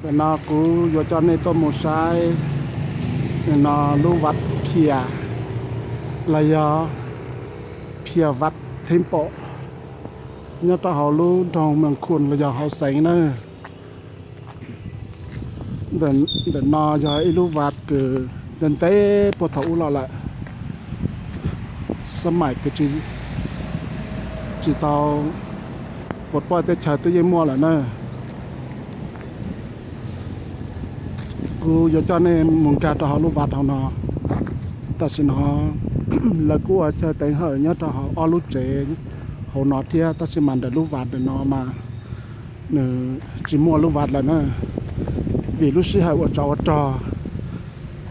แต่นอกูอยู่จอนในตัวหมูซ้ายนอลูวัดเพียระยะเพียวัดเทมโปเนี่ยตาเขาลูทองเมืองคุณระยะเขาใส่เนอะเดินนอยาอีลูวัดคือเดินเต้ปวดเท้าเราแหละสมัยก็จีเตาปวดปอยแต่เฉยตัวยี่มัวแหละเนอะกูอยู่จอนในมุงการตาเขาลูวัดเขาเนาะแต่สินอ แล้วกูอาจจะแต่งเหอะเนี่ยตาเขาอ้อลูเจเขาเนาะเทียแต่สิมันเดินลูวัดเดินนอมาเนื้อจีมัวลูวัดแล้วเนอะvì lúc xưa ở trò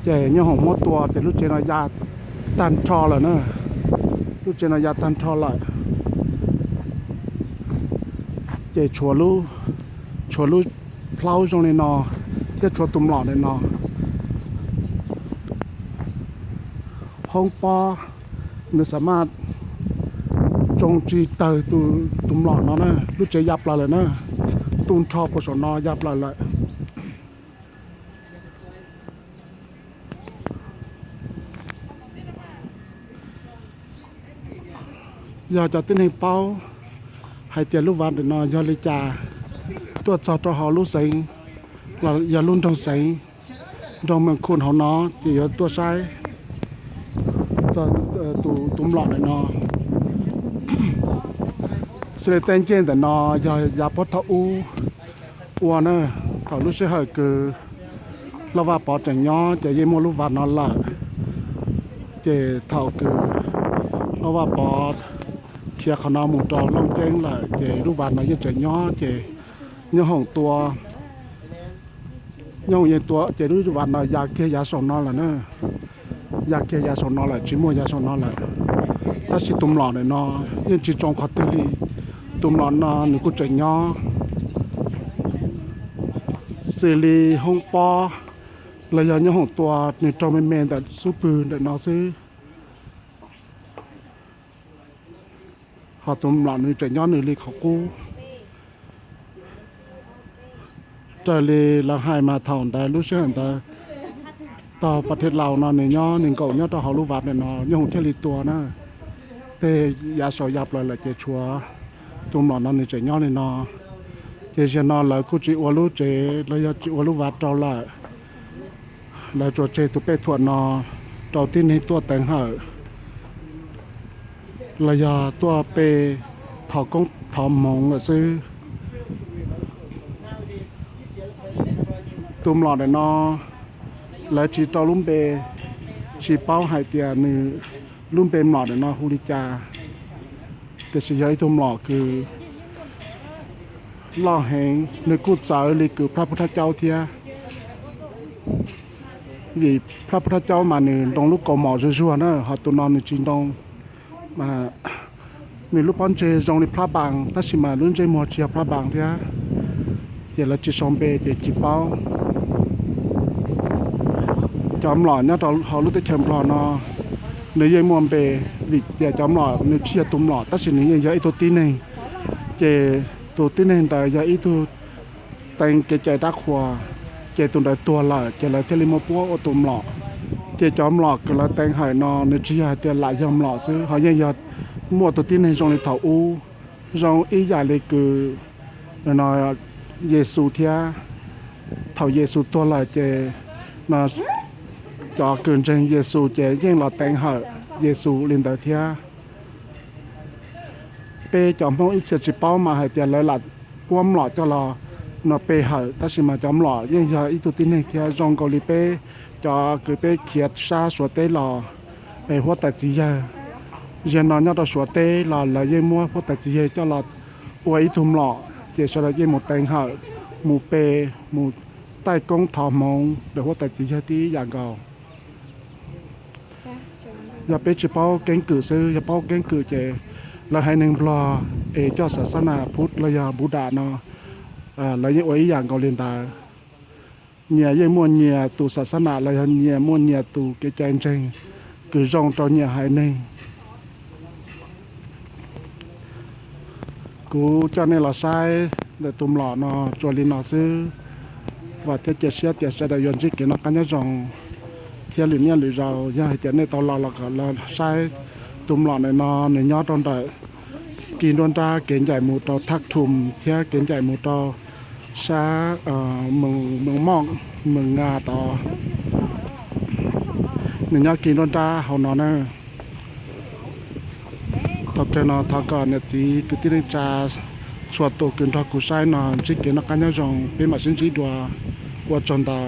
trẻ như hồng một tua thì lúc trên nó ra tan trò là nữa lúc trên nó ra tan trò lại trẻ chùa lu plau trong này nọ cái chùa tùm lọ này nọ hông po nó sớm trong chi từ tùm lọ nó nè lúc trẻ dập lại nữa tùm trò của nó dập lại giờ cho tin hình bao hay tiền lúc vàng để nó giờ lấy tràตัวจอตัวhọ lúc sinh là giờ luôn trong sinh trong mình khuôn họ nó chỉ ởตัวsai tụm lọ này nó sự tên trên để nó giờ bắt thấu u nữa họ lúc sẽ hỏi cứ lo vào bỏ trận nhỏ chỉ dây mua lúc vàng nó là chỉ thầu cứ lo vào bỏ chia khả năng một trò long trên là chỉ lúc vàng nó như trẻ nhỏ chỉ như hồng tua như tua chỉ lúc vàng nó già kia già sòng nó là nữa già kia già sòng nó là chỉ mua già sòng nó là ta chỉ tụm lọ này nó nhưng chỉ trong khó tiêu đi tụm lọ nó nếu có trẻ nhỏ xử lý hồng po là giờ như hồng tua nếu trong men đã super để nóซื้อhọ tụm lọ nếu trẻ nhỏ nếu đi khó cứu trời lì là hai mà thòng tại lúc trước ta tàuประเทศเราเนาะเนี่ยย่อหนึ่งเก่าย่อต่อเขาลูกวัดเนี่ยเนาะย่อหงเทลีตัวนะแต่ยาสอยับเลยแหละเจ้าชัวตุ้มหลอนนั่นเนี่ยเจ้าย่อเนี่ยเนาะเจ้าเจ้าเนาะแล้วกูจีอวลูเจ้แล้วยาจีอวลูวัดเราละแล้วตัวเจ้าตัวเป็ดถั่วเนาะตัวที่นี่ตัวแต่งเหอะแล้วยาตัวเปถอกงถอมมงซื้อตุ้มหลอดเนาะแล้วชีตอลุ่มเปชีเป้าหายเตียนือลุ่มเปหลอดเนาะฮูริจาแต่ชีย้ายตุ้มหลอดคือล่อแหงในกุศลเลยคือพระพุทธเจ้าเทียvìพระพุทธเจ้ามาเนี่ยตรงลูกกอหมอชัวๆนะหาตัวนอนในจีนตรงมามีลูกป้อนเจจงในพระบางถ้าสิมาลุ่นใจมัวเชียพระบางเทียเจริญจิชมเปเจจิเป้าจอมหล่อเนี่ยเราเขารู้แต่เชิมพลอนอเนื้อเยี่ยมวมเปวิเดียจอมหล่อเนื้อเชียตุ้มหล่อแต่สิ่งนี้ยังยังอีตัวตีหนึ่งเจตัวตีหนึ่งแต่ยังอีตัวแต่งเกจดักขัวเจตัวใดตัวหล่อเจเลยเทลิโมปัวโอตุ้มหล่อเจจอมหล่อก็เลยแต่งหายนอเนื้อเชียเดียหลายยอมหล่อซื้อเขายังยังมัวตัวตีหนึ่งตรงในเถาอูตรงอีใหญ่เลยคือนอเยซูเทียเถาเยซูตัวหล่อเจนอcho cường trình Giêsu chế riêng là tên hở Giêsu lên tới thia pe chọn phong ít sự bao mà hay tiền lấy là quam lọ cho là nó pe hở ta chỉ mà chọn lọ nhưng giờ ít tin này thia trong cầu li pe cho cứ pe kiệt xa số tế lò để hoa tài gì giờ nó nhớ到số tế là dây mua hoa tài gì cho là uống thùng lọ chỉ cho là dây một tên hở một pe một tay công thọ mông để hoa tài gì tí dạng cầuอย่าไปจะเป้าเก่งกือซื้ออย่าเป้าเก่งกือเจเราให้หนึ่งปลอเจ้าศาสนาพุทธระยาบุดาเนาะเรายังไว้อย่างเกาหลีตาเนี่ยยังม้วนเนี่ยตูศาสนาเราเนี่ยม้วนเนี่ยตูเกจเจงคือจงตอนเนี่ยหายหนึ่งกูจะในเราใช้แต่ตุ่มหล่อเนาะจวลินเนาะซื้อ và thế chế sẽ đại yon chỉ kiến nó cái nhau rong theo lửa lửa rau giờ thì này tao là cả là sai tụm lọ này nó này nhớ trong đạiกินโดนตาเกณฑ์ใหญ่หมูตอทักทุมเที่ยเกณฑ์ใหญ่หมูตอชาเมืองมองเมืองงาตอเนี่ยยากินโดนตาเฮานอนนะทอกแกนอทอกอนเนี่ยจีกติริจาสวดตัวกินทอกุไซนอนจิเกนกันยะจงเป็นมาสินจีดัวว่าจนตา